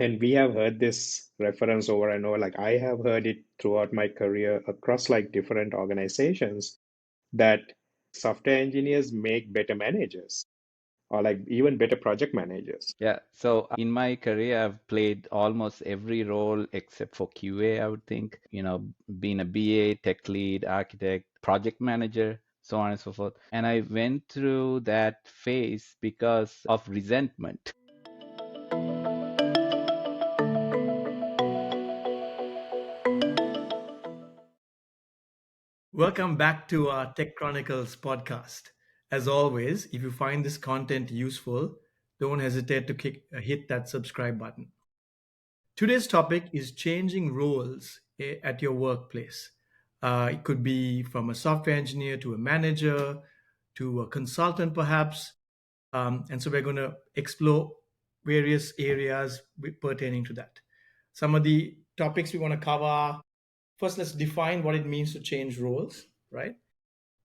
And we have heard this reference over and over. Like I have heard it throughout my career across like different organizations that software engineers make better managers or like even better project managers. Yeah, so in my career, I've played almost every role except for QA, I would think. Being a BA, tech lead, architect, project manager, so on and so forth. And I went through that phase because of resentment. Welcome back to our Tech Chronicles podcast. As always, if you find this content useful, don't hesitate to hit that subscribe button. Today's topic is changing roles at your workplace. It could be from a software engineer to a manager to a consultant, perhaps. And so we're going to explore various areas pertaining to that. Some of the topics we want to cover: first, let's define what it means to change roles, right?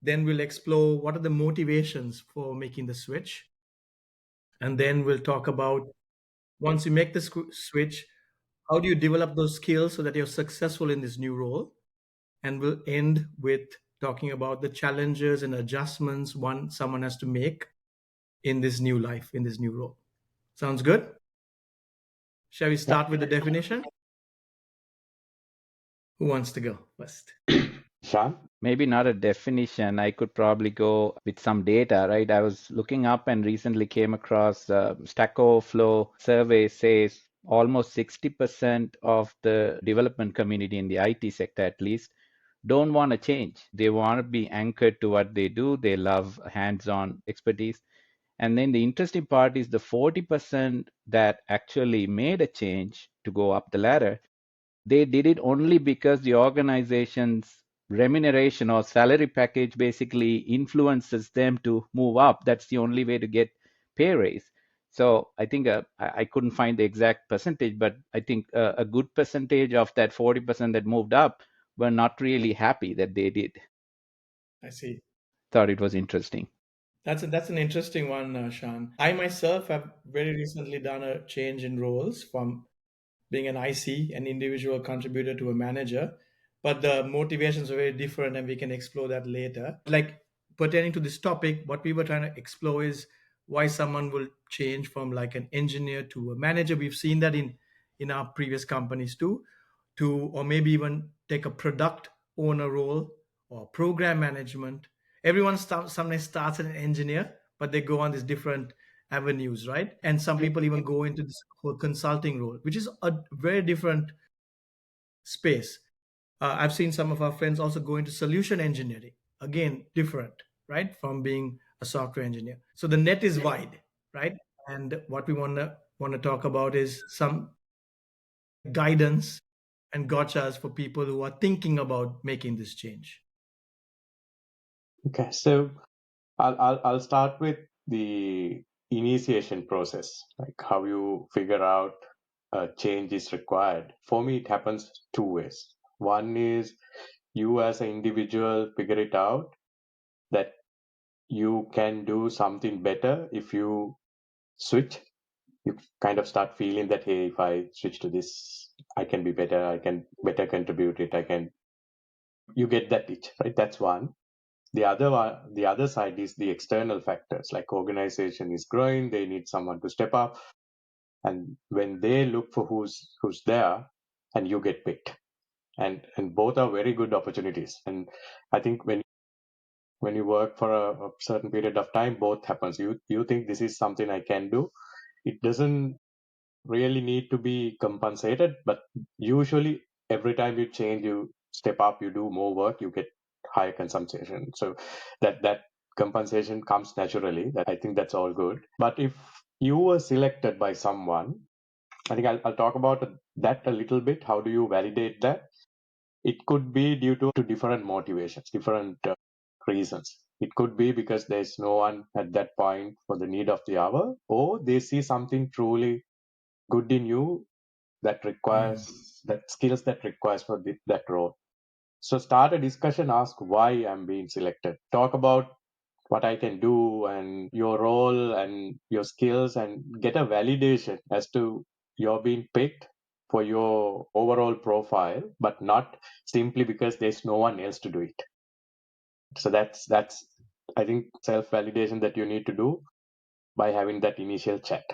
Then we'll explore what are the motivations for making the switch. And then we'll talk about, once you make the switch, how do you develop those skills so that you're successful in this new role? And we'll end with talking about the challenges and adjustments someone has to make in this new life, in this new role. Sounds good? Shall we Yeah. start with the definition? Who wants to go first? Sean? Maybe not a definition. I could probably go with some data, right? I was looking up and recently came across Stack Overflow survey says almost 60% of the development community in the IT sector, at least, don't want to change. They want to be anchored to what they do. They love hands-on expertise. And then the interesting part is the 40% that actually made a change to go up the ladder, they did it only because the organization's remuneration or salary package basically influences them to move up. That's the only way to get pay raise. So I think I couldn't find the exact percentage, but I think a good percentage of that 40% that moved up were not really happy that they did. I see. Thought it was interesting. That's an interesting one, Shan. I myself have very recently done a change in roles from being an IC, an individual contributor, to a manager. But the motivations are very different, and we can explore that later. Like, pertaining to this topic, what we were trying to explore is why someone will change from like an engineer to a manager. We've seen that in our previous companies too, or maybe even take a product owner role or program management. Everyone sometimes starts as an engineer, but they go on these different avenues, right? And some people even go into this whole consulting role, which is a very different space. I've seen some of our friends also go into solution engineering, again different, right, from being a software engineer. So the net is wide, right? And what we want to talk about is some guidance and gotchas for people who are thinking about making this change. Okay, so I'll start with the initiation process, like how you figure out a change is required. For me, it happens two ways. One is you as an individual figure it out that you can do something better if you switch. You kind of start feeling that, hey, if I switch to this, I can be better. I can better contribute it. You get that itch, right? That's one. The other side is the external factors, like organization is growing, they need someone to step up, and when they look for who's there, and you get picked, and both are very good opportunities. And I think when you work for a certain period of time, both happens. You think this is something I can do. It doesn't really need to be compensated, but usually every time you change, you step up, you do more work, you get higher consumption. So that compensation comes naturally. That I think that's all good. But if you were selected by someone, I think I'll talk about that a little bit. How do you validate that? It could be due to different motivations, different reasons. It could be because there's no one at that point for the need of the hour, or they see something truly good in you that Mm. requires that skills that requires for that role. So start a discussion, ask why I'm being selected, talk about what I can do and your role and your skills, and get a validation as to you're being picked for your overall profile, but not simply because there's no one else to do it. So that's I think self-validation that you need to do by having that initial chat.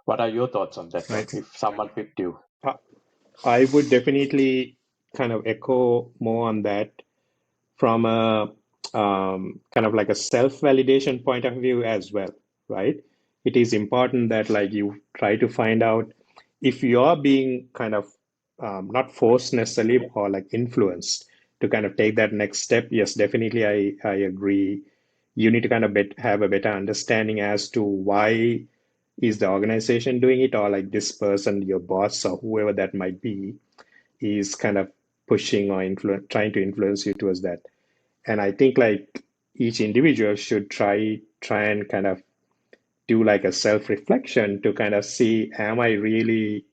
What are your thoughts on that one? Right. If someone picked you, I would definitely kind of echo more on that from a kind of like a self-validation point of view as well, right? It is important that like you try to find out if you're being kind of not forced necessarily or like influenced to kind of take that next step. Yes, definitely, I agree. You need to kind of have a better understanding as to why is the organization doing it, or like this person, your boss or whoever that might be, is kind of pushing or trying to influence you towards that. And I think like each individual should try and kind of do like a self-reflection to kind of see, am I really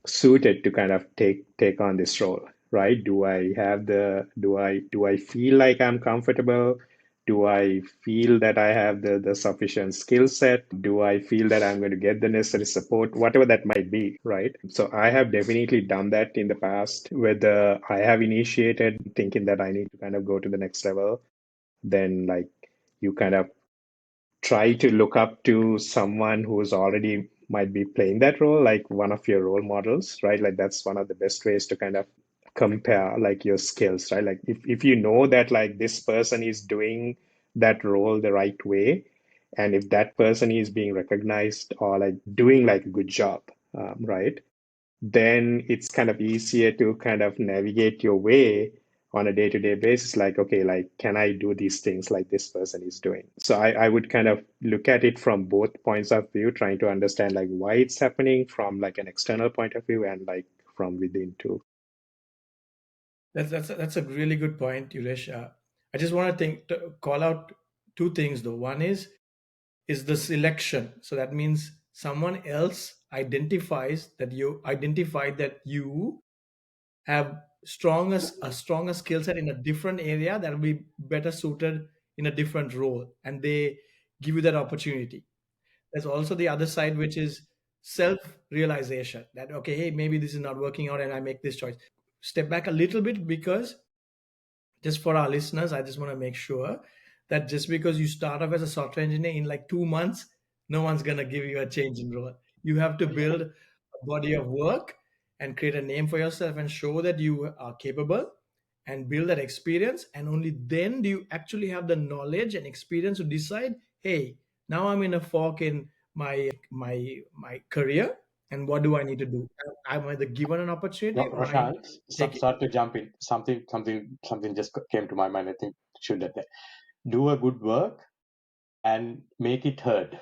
suited to kind of take on this role, right? Do I have the do I feel like I'm comfortable? Do I feel that I have the sufficient skill set? Do I feel that I'm going to get the necessary support, whatever that might be, right? So I have definitely done that in the past, whether I have initiated thinking that I need to kind of go to the next level, then like you kind of try to look up to someone who's already might be playing that role, like one of your role models, right? Like that's one of the best ways to kind of compare like your skills, right? Like if you know that like this person is doing that role the right way, and if that person is being recognized or like doing like a good job, right? Then it's kind of easier to kind of navigate your way on a day-to-day basis, like, okay, like, can I do these things like this person is doing? So I would kind of look at it from both points of view, trying to understand like why it's happening from like an external point of view and like from within too. That's a really good point, Yuresh. I just want to call out two things though. One is the selection. So that means someone else identifies that you identified that you have a stronger skill set in a different area that will be better suited in a different role, and they give you that opportunity. There's also the other side, which is self realization, that okay, hey, maybe this is not working out and I make this choice. Step back a little bit, because just for our listeners, I just want to make sure that just because you start off as a software engineer in like 2 months, no one's going to give you a change in role. You have to build a body of work and create a name for yourself and show that you are capable and build that experience. And only then do you actually have the knowledge and experience to decide, hey, now I'm in a fork in my career. And what do I need to do? Am I either given an opportunity no, or I Roshan, take it? start to jump in. Something just came to my mind. I think should that do a good work and make it heard.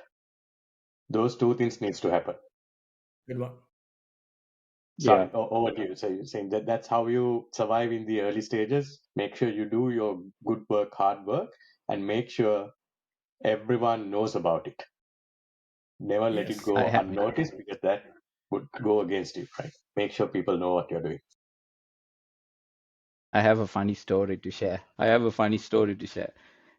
Those two things needs to happen. Good one. Yeah. Sorry, over to you. So you're saying that that's how you survive in the early stages. Make sure you do your good work, hard work, and make sure everyone knows about it. Never let it Yes. I go have unnoticed because that would go against you, right? Make sure people know what you're doing. I have a funny story to share. I have a funny story to share.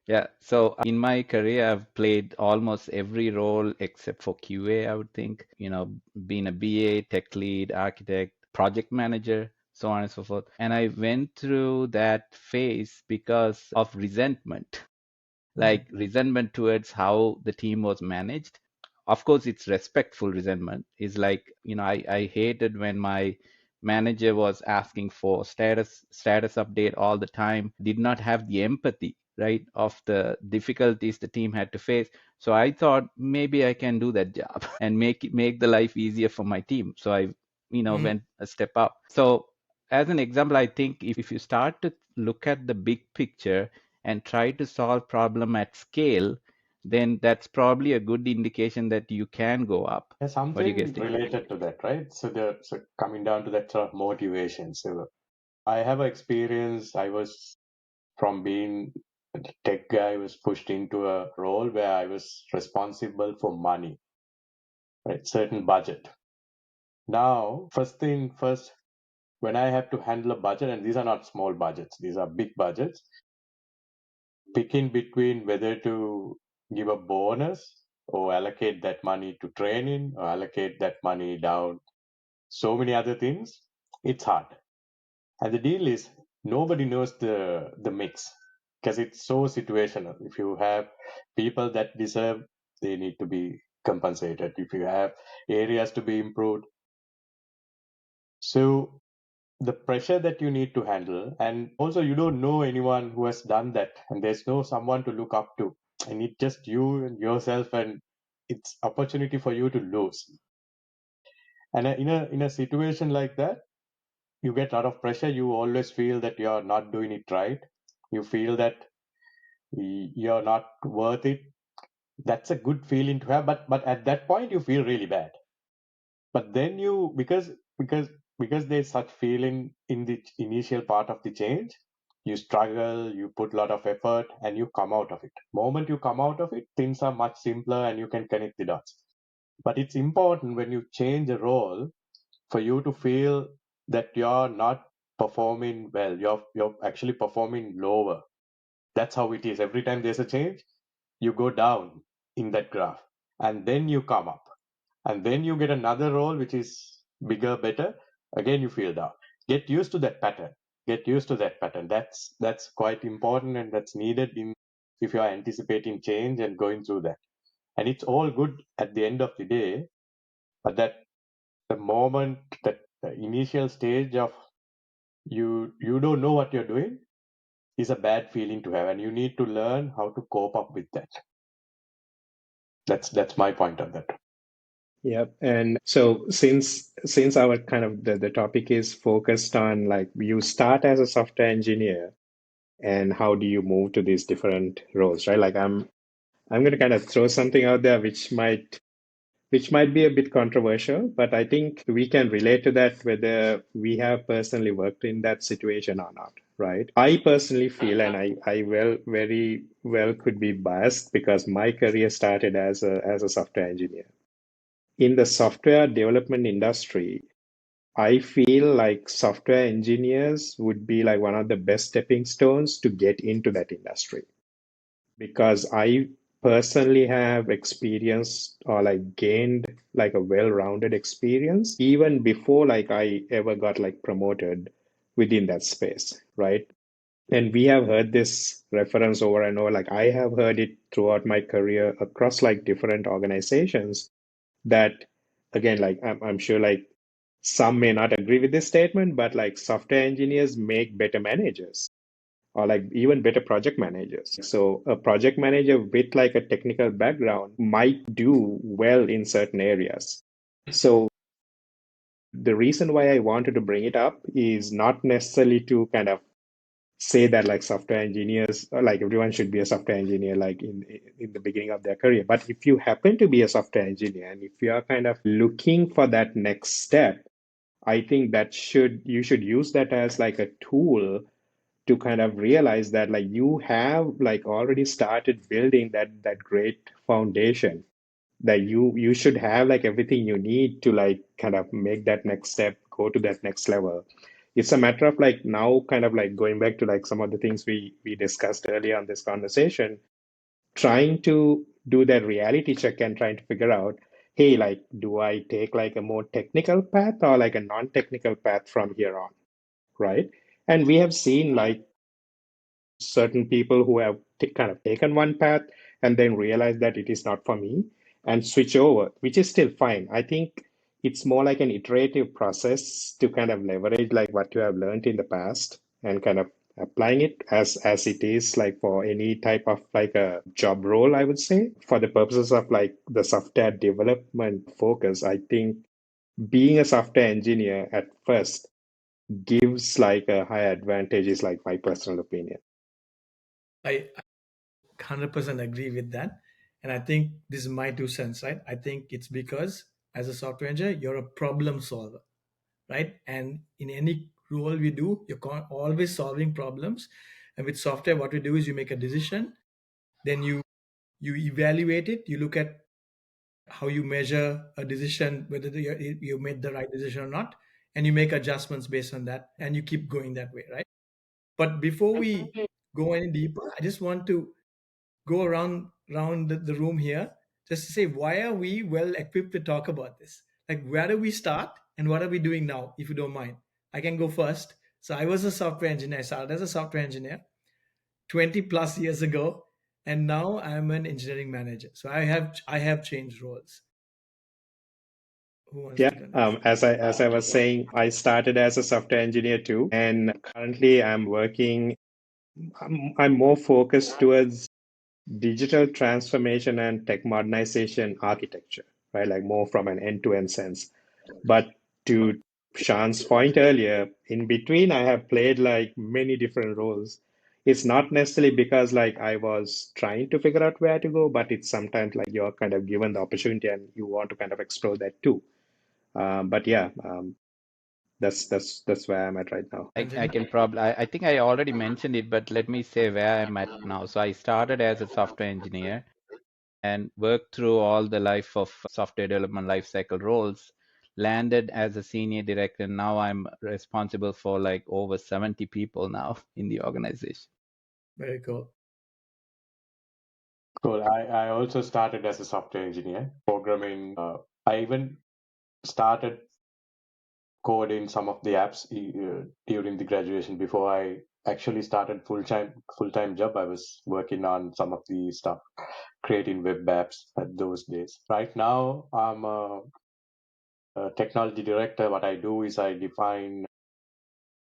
Yeah, so in my career, I've played almost every role except for QA, I would think. Being a BA, tech lead, architect, project manager, so on and so forth. And I went through that phase because of resentment, like resentment towards how the team was managed. Of course, it's respectful resentment. It's like, I hated when my manager was asking for status update all the time, did not have the empathy, right, of the difficulties the team had to face. So I thought maybe I can do that job and make the life easier for my team. So I, Mhm. went a step up. So as an example, I think if you start to look at the big picture and try to solve problem at scale, then that's probably a good indication that you can go up. There's What do you guys something think? related to that, right? So coming down to that sort of motivation. So I have experience. I was from being a tech guy, was pushed into a role where I was responsible for money, right? Certain budget. Now, first thing first, when I have to handle a budget, and these are not small budgets, these are big budgets, pick in between whether to give a bonus or allocate that money to training or allocate that money down so many other things. It's hard. And the deal is nobody knows the mix because it's so situational. If you have people that deserve, they need to be compensated. If you have areas to be improved, so the pressure that you need to handle, and also you don't know anyone who has done that, and there's no someone to look up to, and it's just you and yourself, and it's opportunity for you to lose. And in a situation like that, you get a lot of pressure. You always feel that you're not doing it right. You feel that you're not worth it. That's a good feeling to have, but at that point you feel really bad. But then you, because there's such feeling in the initial part of the change, you struggle, you put a lot of effort, and you come out of it. Moment you come out of it, things are much simpler and you can connect the dots. But it's important when you change a role for you to feel that you're not performing well, you're actually performing lower. That's how it is. Every time there's a change, you go down in that graph, and then you come up, and then you get another role which is bigger, better. Again you feel down. Get used to that pattern. Get used to that pattern. That's quite important, and that's needed in if you are anticipating change and going through that. And it's all good at the end of the day, but that the moment, that the initial stage of you don't know what you're doing, is a bad feeling to have, and you need to learn how to cope up with that. That's my point on that. Yep. And so since our kind of the topic is focused on like you start as a software engineer and how do you move to these different roles, right? Like I'm going to kind of throw something out there which might be a bit controversial, but I think we can relate to that whether we have personally worked in that situation or not, right? I personally feel, and I very well could be biased because my career started as a software engineer. In the software development industry, I feel like software engineers would be like one of the best stepping stones to get into that industry because I personally have experienced or like gained like a well-rounded experience even before like I ever got like promoted within that space, right? And we have heard this reference over and over. Like I have heard it throughout my career across like different organizations that again, like I'm sure like some may not agree with this statement, but like software engineers make better managers or like even better project managers. So a project manager with like a technical background might do well in certain areas. So the reason why I wanted to bring it up is not necessarily to kind of say that like software engineers or like everyone should be a software engineer like in the beginning of their career. But if you happen to be a software engineer and if you are kind of looking for that next step, I think that you should use that as like a tool to kind of realize that like you have like already started building that great foundation that you should have like everything you need to like kind of make that next step, go to that next level. It's a matter of like now kind of like going back to like some of the things we discussed earlier on this conversation, trying to do that reality check and trying to figure out, hey, like do I take like a more technical path or like a non-technical path from here on, right? And we have seen like certain people who have kind of taken one path and then realize that it is not for me and switch over, which is still fine. I think it's more like an iterative process to kind of leverage like what you have learned in the past and kind of applying it as it is like for any type of like a job role, I would say. For the purposes of like the software development focus, I think being a software engineer at first gives like a high advantage is like my personal opinion. I 100% agree with that. And I think this is my 2 cents, right? I think it's because as a software engineer, you're a problem solver, right? And in any role we do, you're always solving problems. And with software, what we do is you make a decision, then you evaluate it, you look at how you measure a decision, whether you made the right decision or not, and you make adjustments based on that, and you keep going that way, right? But before we go any deeper, I just want to go around the room here just to say, why are we well equipped to talk about this? Like, where do we start and what are we doing now, if you don't mind? I can go first. So I was a software engineer. I started as a software engineer 20 plus years ago, and now I'm an engineering manager. So I have changed roles. Who wants Yeah, to go next? as I was saying, I started as a software engineer too, and currently I'm working. I'm more focused towards digital transformation and tech modernization architecture, right? Like more from an end-to-end sense. But to Sean's point earlier, in between, I have played like many different roles. It's not necessarily because like I was trying to figure out where to go, but it's sometimes like you're kind of given the opportunity and you want to kind of explore that too. But yeah, that's where I'm at right now. I Anjana? can probably, I think I already mentioned it, but let me say where I'm at now. So I started as a software engineer and worked through all the life of software development lifecycle roles, landed as a senior director. And now I'm responsible for like over 70 people now in the organization. Very cool. Cool. I also started as a software engineer, programming. I even started coding some of the apps during the graduation before I actually started full time job. I was working on some of the stuff, creating web apps at those days. Right now, I'm a technology director. What I do is I define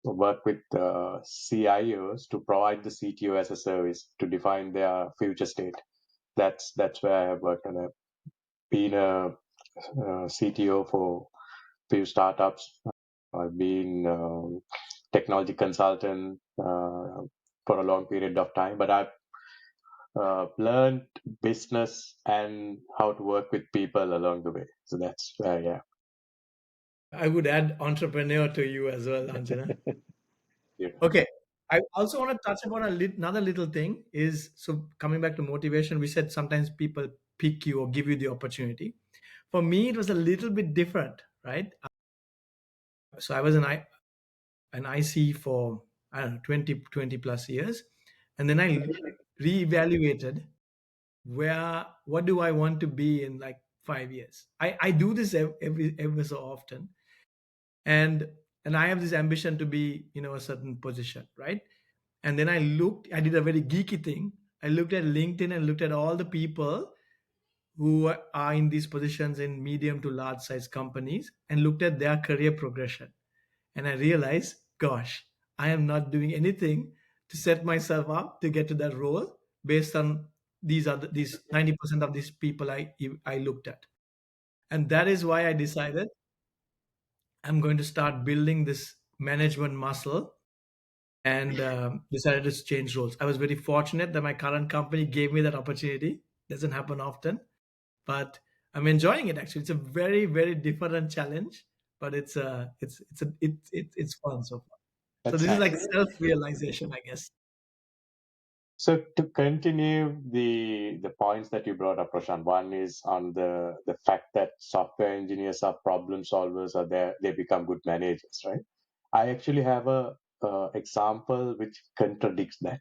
work with CIOs to provide the CTO as a service to define their future state. That's where I have worked, and I've been a CTO for few startups. I've been technology consultant for a long period of time, but I've learned business and how to work with people along the way. So that's yeah. I would add entrepreneur to you as well, Anjana. Yeah. Okay. I also want to touch upon another little thing is, so coming back to motivation, we said sometimes people pick you or give you the opportunity. For me, it was a little bit different, right? So I was an IC for, I don't know, 20 plus years. And then I reevaluated what do I want to be in like 5 years. I do this every so often. And I have this ambition to be, a certain position, right? And then I did a very geeky thing. I looked at LinkedIn and looked at all the people who are in these positions in medium to large size companies and looked at their career progression. And I realized, gosh, I am not doing anything to set myself up to get to that role based on these 90% of these people I looked at. And that is why I decided I'm going to start building this management muscle, and decided to change roles. I was very fortunate that my current company gave me that opportunity. Doesn't happen often, but I'm enjoying it. Actually, it's a very very different challenge, but it's fun so far. So That's this is nice. like self realization, I guess. So to continue the points that you brought up, Prashant, one is on the fact that software engineers are problem solvers, or they become good managers, right? I actually have a example which contradicts that.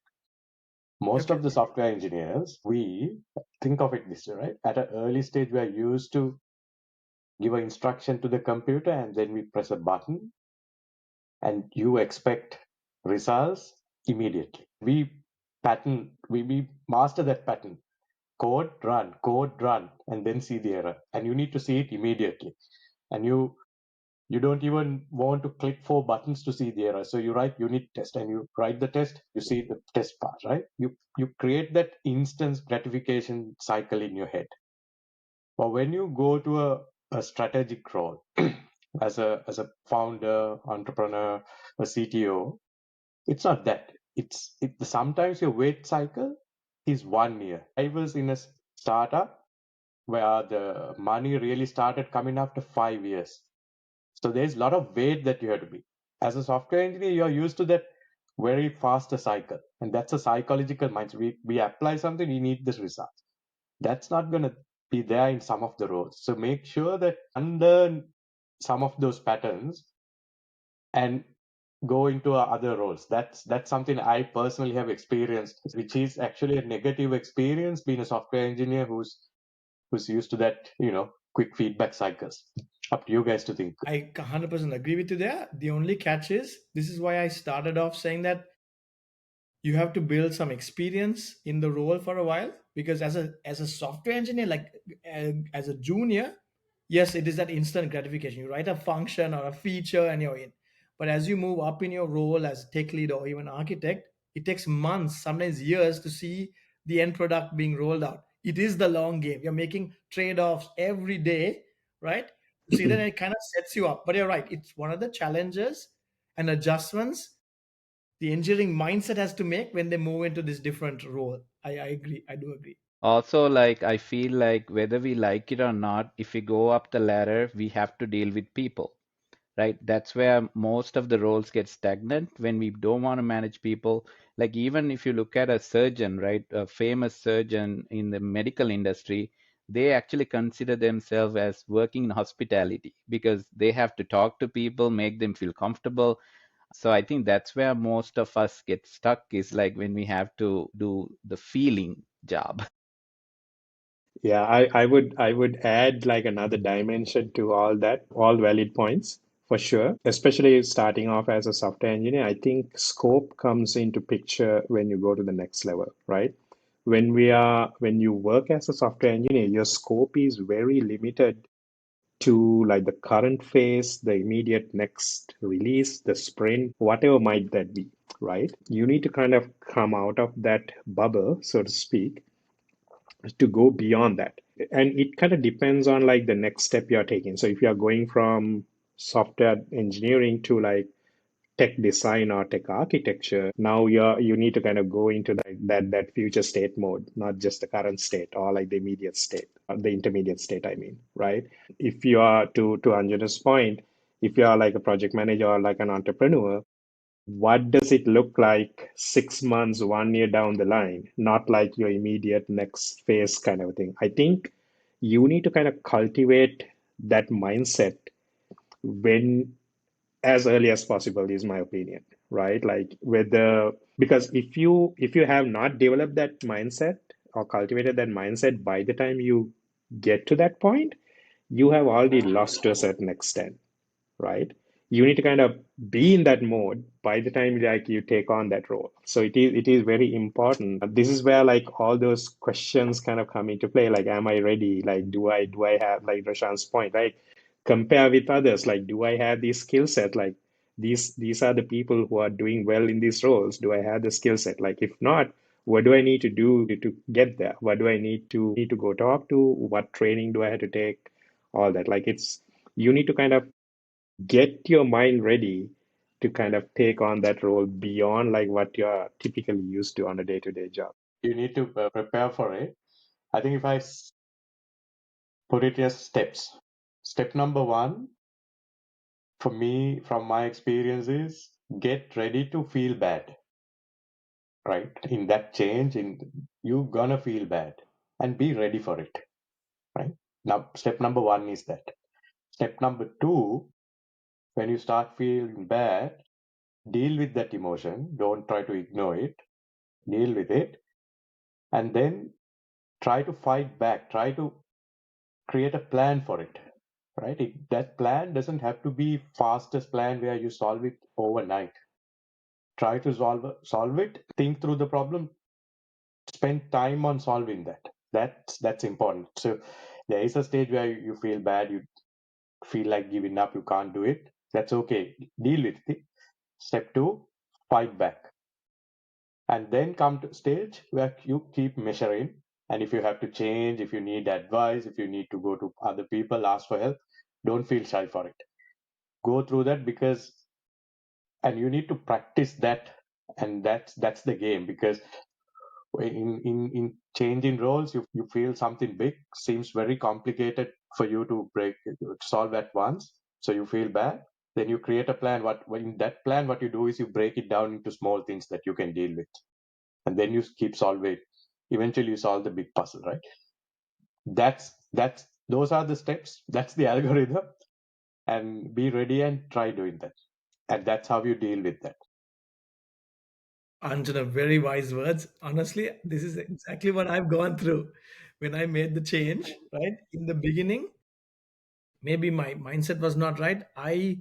Most Okay. of the software engineers, we think of it this way, right? At an early stage, we are used to give an instruction to the computer, and then we press a button, and you expect results immediately. We master that pattern. Code run, and then see the error. And you need to see it immediately. And you don't even want to click 4 buttons to see the error. So you write unit test, and you write the test, you see the test part, right? You create that instant gratification cycle in your head. But when you go to a strategic role as a founder, entrepreneur, a CTO, it's not that. Sometimes your wait cycle is 1 year. I was in a startup where the money really started coming after 5 years. So there's a lot of wait that you have to be. As a software engineer, you're used to that very faster cycle. And that's a psychological mindset. We apply something, we need this result. That's not going to be there in some of the roles. So make sure that unlearn some of those patterns and go into other roles. That's something I personally have experienced, which is actually a negative experience being a software engineer who's who's used to that, quick feedback cycles. Up to you guys to think. I 100% agree with you there. The only catch is this is why I started off saying that you have to build some experience in the role for a while, because as a software engineer, like as a junior, yes, it is that instant gratification. You write a function or a feature and you're in. But as you move up in your role as tech lead or even architect, it takes months, sometimes years, to see the end product being rolled out. It is the long game. You're making trade-offs every day, right? See, then it kind of sets you up. But you're right, it's one of the challenges and adjustments the engineering mindset has to make when they move into this different role. I agree. I do agree. Also, like I feel like whether we like it or not, if we go up the ladder, we have to deal with people, right? That's where most of the roles get stagnant when we don't want to manage people. Like even if you look at a surgeon, right, a famous surgeon in the medical industry, they actually consider themselves as working in hospitality because they have to talk to people, make them feel comfortable. So I think that's where most of us get stuck is like when we have to do the feeling job. Yeah, I would add like another dimension to all that, all valid points for sure. Especially starting off as a software engineer, I think scope comes into picture when you go to the next level, right? When you work as a software engineer, your scope is very limited to like the current phase, the immediate next release, the sprint, whatever might that be, right? You need to kind of come out of that bubble, so to speak, to go beyond that. And it kind of depends on like the next step you're taking. So if you're going from software engineering to like tech design or tech architecture, now you need to kind of go into that future state mode, not just the current state or like the immediate state, the intermediate state, I mean, right? If you are to Anjana's point, if you are like a project manager or like an entrepreneur, what does it look like 6 months, 1 year down the line, not like your immediate next phase kind of thing. I think you need to kind of cultivate that mindset when as early as possible is my opinion, right? Like whether because if you have not developed that mindset or cultivated that mindset by the time you get to that point, you have already lost to a certain extent, right? You need to kind of be in that mode by the time like you take on that role. So it is very important. This is where like all those questions kind of come into play. Like, am I ready? Like, do I have like Rashan's point, right? Compare with others. Like, do I have this skill set? Like these are the people who are doing well in these roles. Do I have the skill set? Like, if not, what do I need to do to get there? What do I need to go talk to? What training do I have to take? All that. Like it's you need to kind of get your mind ready to kind of take on that role beyond like what you're typically used to on a day-to-day job. You need to prepare for it. I think if I put it as steps, step number one for me, from my experience, is get ready to feel bad, right? In that change, you gonna feel bad and be ready for it, right? Now, step number one is that. Step number two, when you start feeling bad, deal with that emotion. Don't try to ignore it. Deal with it, and then try to fight back. Try to create a plan for it, right? That plan doesn't have to be fastest plan where you solve it overnight. Try to solve it. Think through the problem. Spend time on solving that. That's important. So there is a stage where you feel bad. You feel like giving up. You can't do it. That's okay. Deal with it. Step two, fight back, and then come to stage where you keep measuring. And if you have to change, if you need advice, if you need to go to other people, ask for help, don't feel shy for it. Go through that, because and you need to practice that. And that's the game, because in changing roles, you feel something big seems very complicated for you to solve at once, so you feel bad. Then you create a plan. In that plan, what you do is you break it down into small things that you can deal with, and then you keep solving. Eventually you solve the big puzzle, right? That's those are the steps. That's the algorithm. And be ready and try doing that, and that's how you deal with that. Anjana, very wise words. Honestly, this is exactly what I've gone through. when I made the change, right? In the beginning, maybe my mindset was not right. I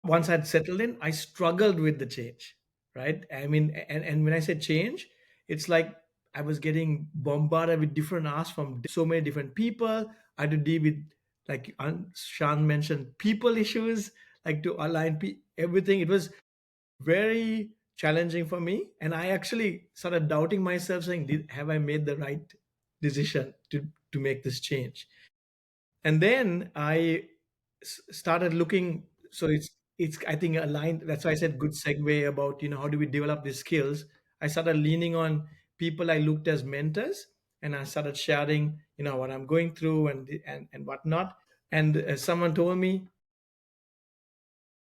Once I'd settled in, I struggled with the change, right? I mean, and when I say change, it's like I was getting bombarded with different asks from so many different people. I had to deal with, like Sean mentioned, people issues, like to align everything. It was very challenging for me, and I actually started doubting myself, saying, "Have I made the right decision to make this change?" And then I started looking. So it's I think aligned. That's why I said good segue about, how do we develop these skills. I started leaning on people I looked as mentors, and I started sharing, what I'm going through and whatnot. And someone told me,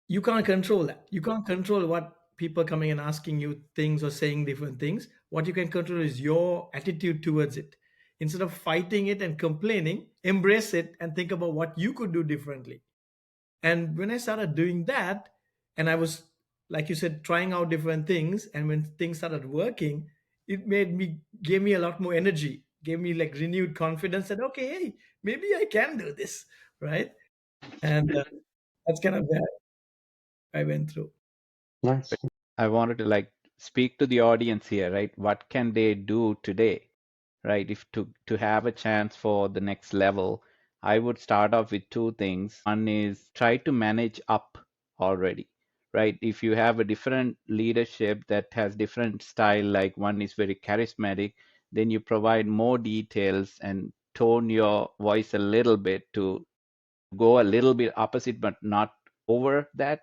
you can't control that. You can't control what people coming and asking you things or saying different things. What you can control is your attitude towards it. Instead of fighting it and complaining, embrace it and think about what you could do differently. And when I started doing that, and I was, like you said, trying out different things, and when things started working, it gave me a lot more energy, gave me like renewed confidence that, okay, hey, maybe I can do this, right? And that's kind of where I went through. Nice. I wanted to like speak to the audience here, right? What can they do today, right? If to have a chance for the next level, I would start off with two things. One is try to manage up already, right? If you have a different leadership that has different style, like one is very charismatic, then you provide more details and tone your voice a little bit to go a little bit opposite, but not over that.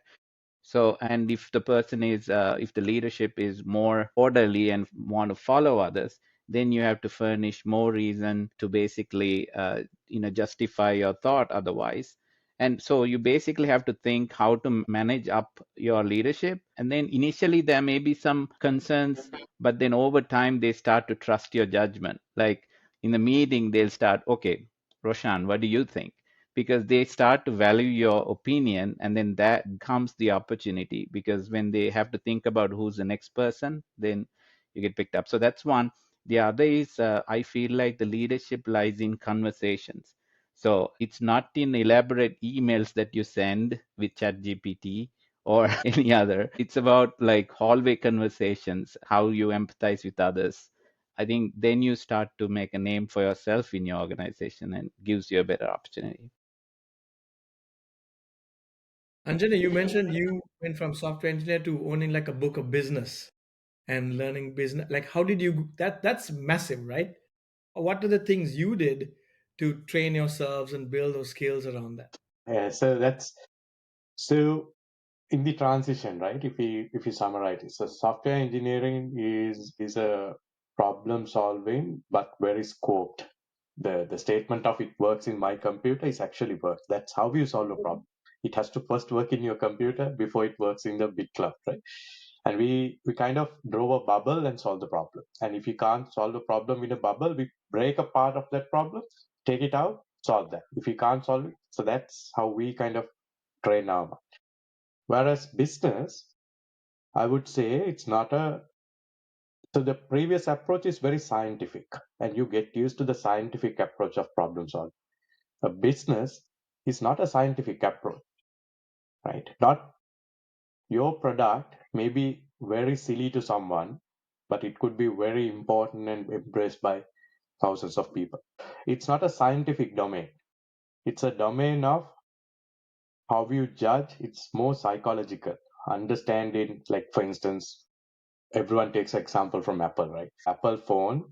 So, and if the person is, if the leadership is more orderly and want to follow others, then you have to furnish more reason to basically, justify your thought otherwise. And so you basically have to think how to manage up your leadership. And then initially there may be some concerns, but then over time they start to trust your judgment. Like in the meeting, they'll start, okay, Roshan, what do you think? Because they start to value your opinion, and then that comes the opportunity, because when they have to think about who's the next person, then you get picked up. So that's one. The other is, I feel like the leadership lies in conversations. So it's not in elaborate emails that you send with ChatGPT or any other. It's about like hallway conversations, how you empathize with others. I think then you start to make a name for yourself in your organization and gives you a better opportunity. Anjana, you mentioned you went from software engineer to owning like a book of business and learning business. Like, how did you that's massive, right? What are the things you did to train yourselves and build those skills around that? Yeah, so that's so in the transition, right? If we summarize it, so software engineering is a problem solving but very scoped. The statement of it works in my computer is actually works. That's how you solve a problem. It has to first work in your computer before it works in the big cloud, right? And we kind of drove a bubble and solve the problem. And if you can't solve the problem in a bubble, we break a part of that problem, take it out, solve that. If you can't solve it, so that's how we kind of train our mind. Whereas business, I would say it's not a, so the previous approach is very scientific, and you get used to the scientific approach of problem solving. A business is not a scientific approach, right? Not your product may be very silly to someone, but it could be very important and embraced by thousands of people. It's not a scientific domain. It's a domain of how you judge. It's more psychological. Understanding, like for instance, everyone takes example from Apple, right? Apple phone,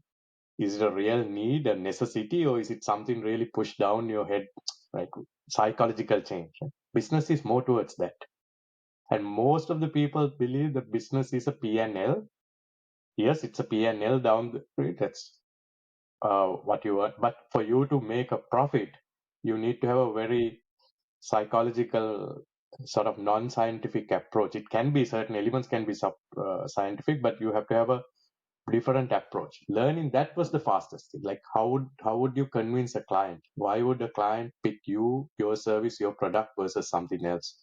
is it a real need, a necessity, or is it something really pushed down your head, right? Psychological change. Right? Business is more towards that. And most of the people believe that business is a P&L. Yes, it's a P&L down the street. That's what you want. But for you to make a profit, you need to have a very psychological sort of non-scientific approach. It can be certain elements can be scientific, but you have to have a different approach. Learning that was the fastest thing. Like how would you convince a client? Why would a client pick you, your service, your product versus something else?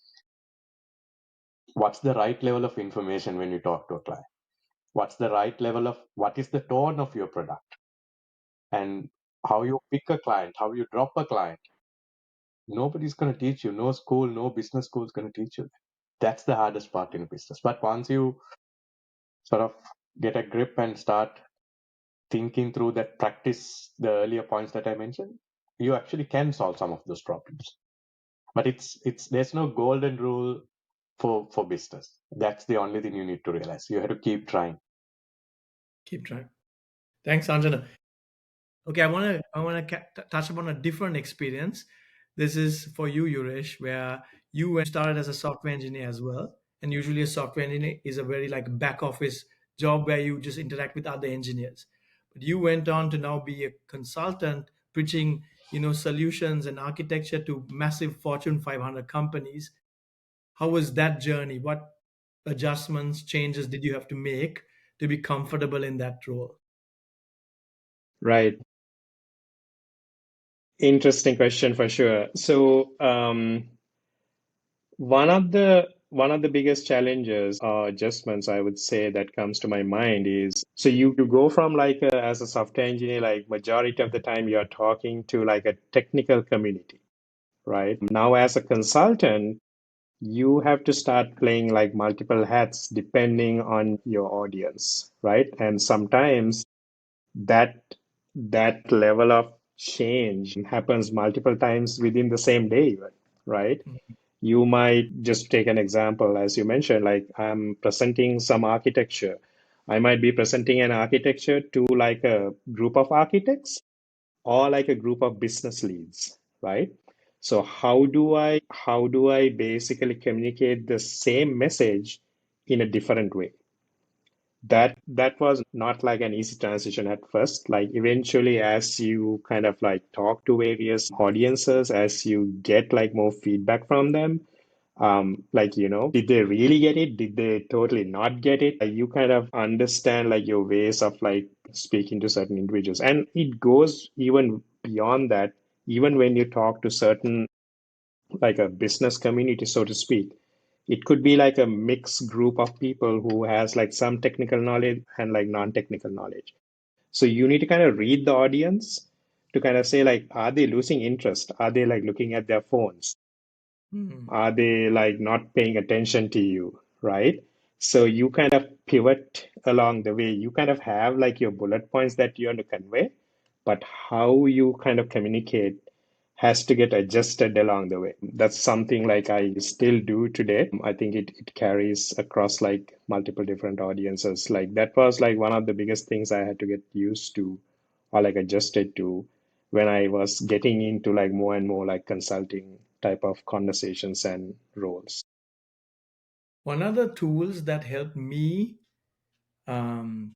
What's the right level of information when you talk to a client? What's the right level of what is the tone of your product? And how you pick a client, how you drop a client, nobody's going to teach you. No school, no business school is going to teach you. That's the hardest part in business. But once you sort of get a grip and start thinking through that, practice the earlier points that I mentioned, you actually can solve some of those problems. But it's there's no golden rule for business. That's the only thing you need to realize. You have to keep trying. Keep trying. Thanks, Anjana. Okay, I want to touch upon a different experience. This is for you, Yuresh, where you started as a software engineer as well. And usually, a software engineer is a very like back office job where you just interact with other engineers. But you went on to now be a consultant, pitching solutions and architecture to massive Fortune 500 companies. How was that journey? What adjustments, changes did you have to make to be comfortable in that role? Right. Interesting question for sure. So, one of the biggest challenges or adjustments I would say that comes to my mind is so you go from like as a software engineer, like majority of the time you're talking to like a technical community, right? Now as a consultant, you have to start playing like multiple hats depending on your audience, right? And sometimes that that level of change happens multiple times within the same day, right? You might just take an example, as you mentioned, like I'm presenting some architecture. I might be presenting an architecture to like a group of architects or like a group of business leads, right? So how do I basically communicate the same message in a different way? That was not like an easy transition at first. Like eventually, as you kind of like talk to various audiences, as you get like more feedback from them, like, did they really get it? Did they totally not get it? You kind of understand like your ways of like speaking to certain individuals. And it goes even beyond that, even when you talk to certain, like a business community, so to speak. It could be like a mixed group of people who has like some technical knowledge and like non-technical knowledge. So you need to kind of read the audience to kind of say like, are they losing interest? Are they like looking at their phones? Hmm. Are they like not paying attention to you, right? So you kind of pivot along the way. You kind of have like your bullet points that you want to convey, but how you kind of communicate has to get adjusted along the way. That's something like I still do today. I think it carries across like multiple different audiences. Like that was like one of the biggest things I had to get used to or like adjusted to when I was getting into like more and more like consulting type of conversations and roles. One of the tools that helped me, um,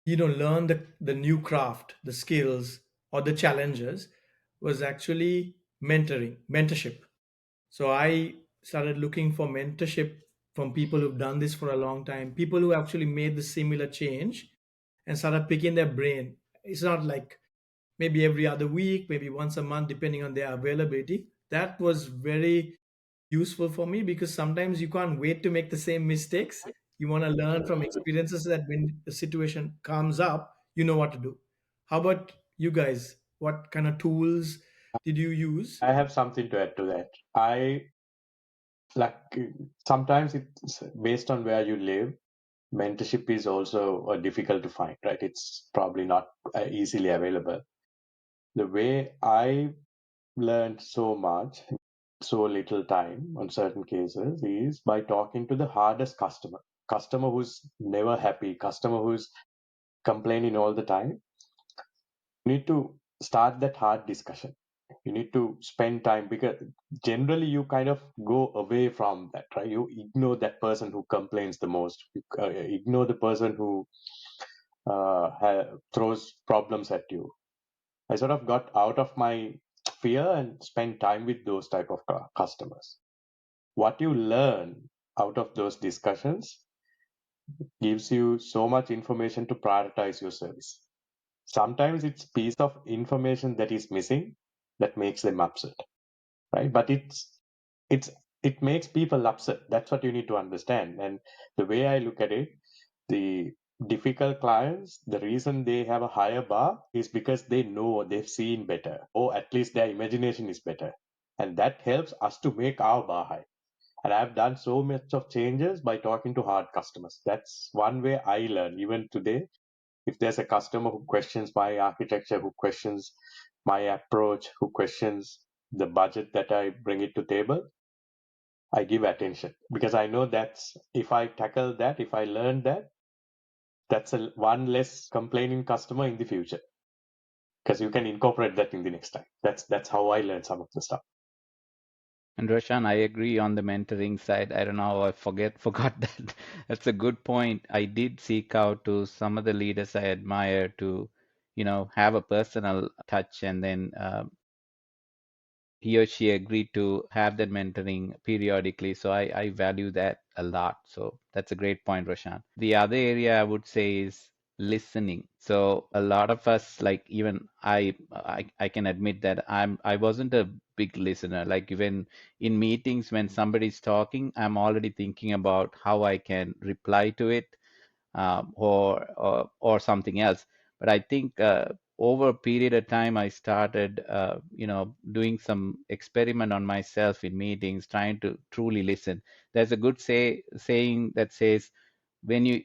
learn the new craft, the skills, or the challenges was actually mentorship. So I started looking for mentorship from people who've done this for a long time, people who actually made the similar change and started picking their brain. It's not like maybe every other week, maybe once a month, depending on their availability. That was very useful for me because sometimes you can't wait to make the same mistakes. You want to learn from experiences so that when the situation comes up, you know what to do. How about you guys? What kind of tools did you use? I have something to add to that. I like sometimes it's based on where you live. Mentorship is also difficult to find, right? It's probably not easily available. The way I learned so much, so little time on certain cases is by talking to the hardest customer who's never happy, customer who's complaining all the time. You need to start that hard discussion. You need to spend time because generally you kind of go away from that, right? You ignore that person who complains the most. You ignore the person who throws problems at you. I sort of got out of my fear and spent time with those type of customers. What you learn out of those discussions gives you so much information to prioritize your service. Sometimes it's piece of information that is missing that makes them upset, right? But it's it makes people upset. That's what you need to understand. And the way I look at it, the difficult clients, the reason they have a higher bar is because they know they've seen better, or at least their imagination is better. And that helps us to make our bar high. And I've done so much of changes by talking to hard customers. That's one way I learn. Even today, if there's a customer who questions my architecture, who questions my approach, who questions the budget that I bring it to table, I give attention because I know that's if I tackle that, if I learn that, that's one less complaining customer in the future because you can incorporate that in the next time. That's how I learn some of the stuff. And Roshan, I agree on the mentoring side. I don't know how I forgot that. That's a good point. I did seek out to some of the leaders I admire to, have a personal touch, and then he or she agreed to have that mentoring periodically. So I value that a lot. So that's a great point, Roshan. The other area I would say is listening. So a lot of us, like even I can admit that I wasn't a big listener. Like even in meetings when somebody's talking, I'm already thinking about how I can reply to it, or something else. But I think over a period of time, I started, doing some experiment on myself in meetings, trying to truly listen. There's a good saying that says, when you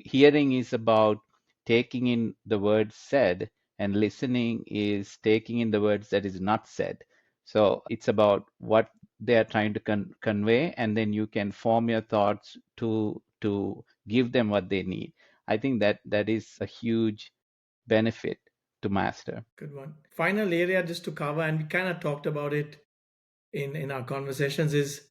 hearing is about taking in the words said, and listening is taking in the words that is not said. So it's about what they are trying to convey, and then you can form your thoughts to give them what they need. I think that is a huge benefit to master. Good one. Final area just to cover, and we kind of talked about it in our conversations, is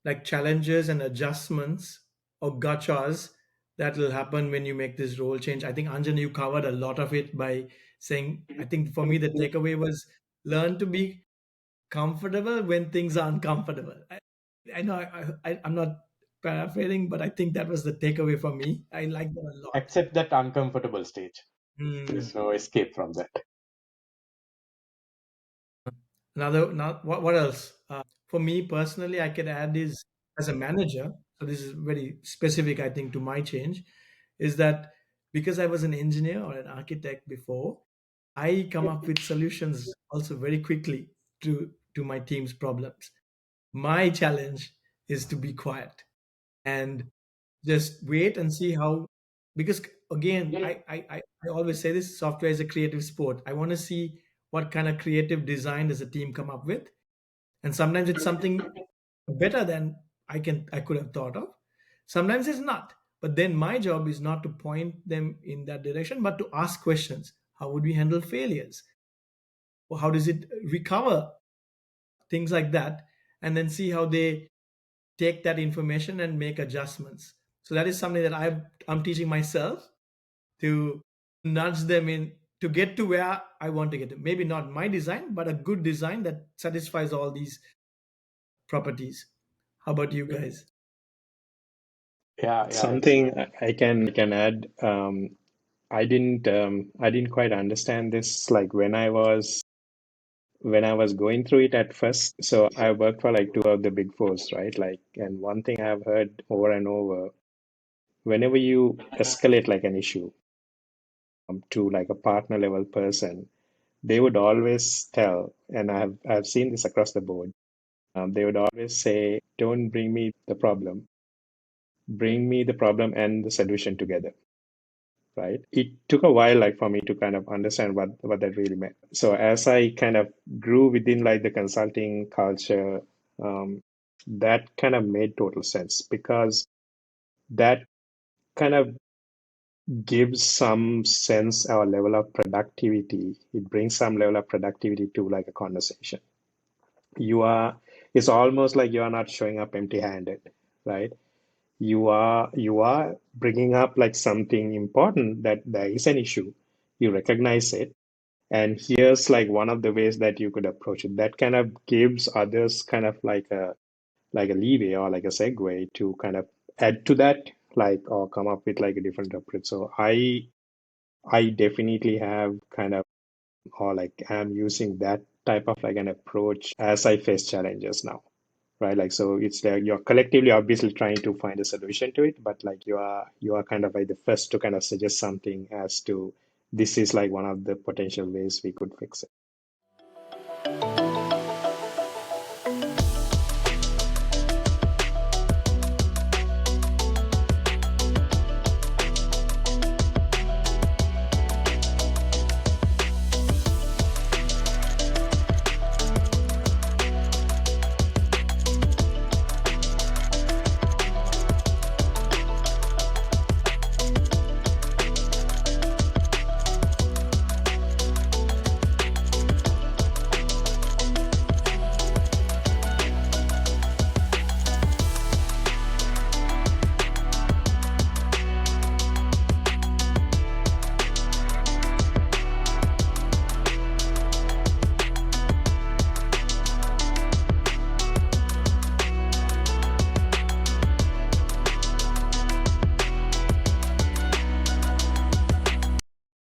like challenges and adjustments or gotchas that will happen when you make this role change. I think Anjan, you covered a lot of it by saying, I think for me the takeaway was learn to be comfortable when things are uncomfortable. I know I'm not paraphrasing, but I think that was the takeaway for me. I like that a lot. Accept that uncomfortable stage. Hmm. There's no escape from that. Now, what else? For me personally, I can add is as a manager. So this is very specific, I think, to my change, is that because I was an engineer or an architect before, I come up with solutions also very quickly to my team's problems. My challenge is to be quiet and just wait and see how, because again, I always say this: software is a creative sport. I want to see what kind of creative design does a team come up with, and sometimes it's something better than I could have thought of. Sometimes it's not, but then my job is not to point them in that direction, but to ask questions. How would we handle failures? Or how does it recover? Things like that, and then see how they take that information and make adjustments. So that is something that I'm teaching myself to nudge them in to get to where I want to get to. Maybe not my design, but a good design that satisfies all these properties. How about you guys? Yeah, that's Something I can add. I didn't quite understand this like when I was going through it at first. So I worked for like two of the big fours, right? Like, and one thing I've heard over and over, whenever you escalate like an issue to like a partner level person, they would always tell, and I've seen this across the board. They would always say, "Don't bring me the problem. Bring me the problem and the solution together." Right? It took a while like for me to kind of understand what that really meant. So as I kind of grew within like the consulting culture, that kind of made total sense because that kind of gives some sense or level of productivity. It brings some level of productivity to like a conversation. You are, it's almost like you are not showing up empty-handed, right? You are bringing up like something important that there is an issue. You recognize it, and here's like one of the ways that you could approach it. That kind of gives others kind of like a leeway or like a segue to kind of add to that, like or come up with like a different approach. So I definitely have kind of or like am using that type of like an approach as I face challenges now, right? Like, so it's like you're collectively obviously trying to find a solution to it, but like you are kind of like the first to kind of suggest something as to this is like one of the potential ways we could fix it.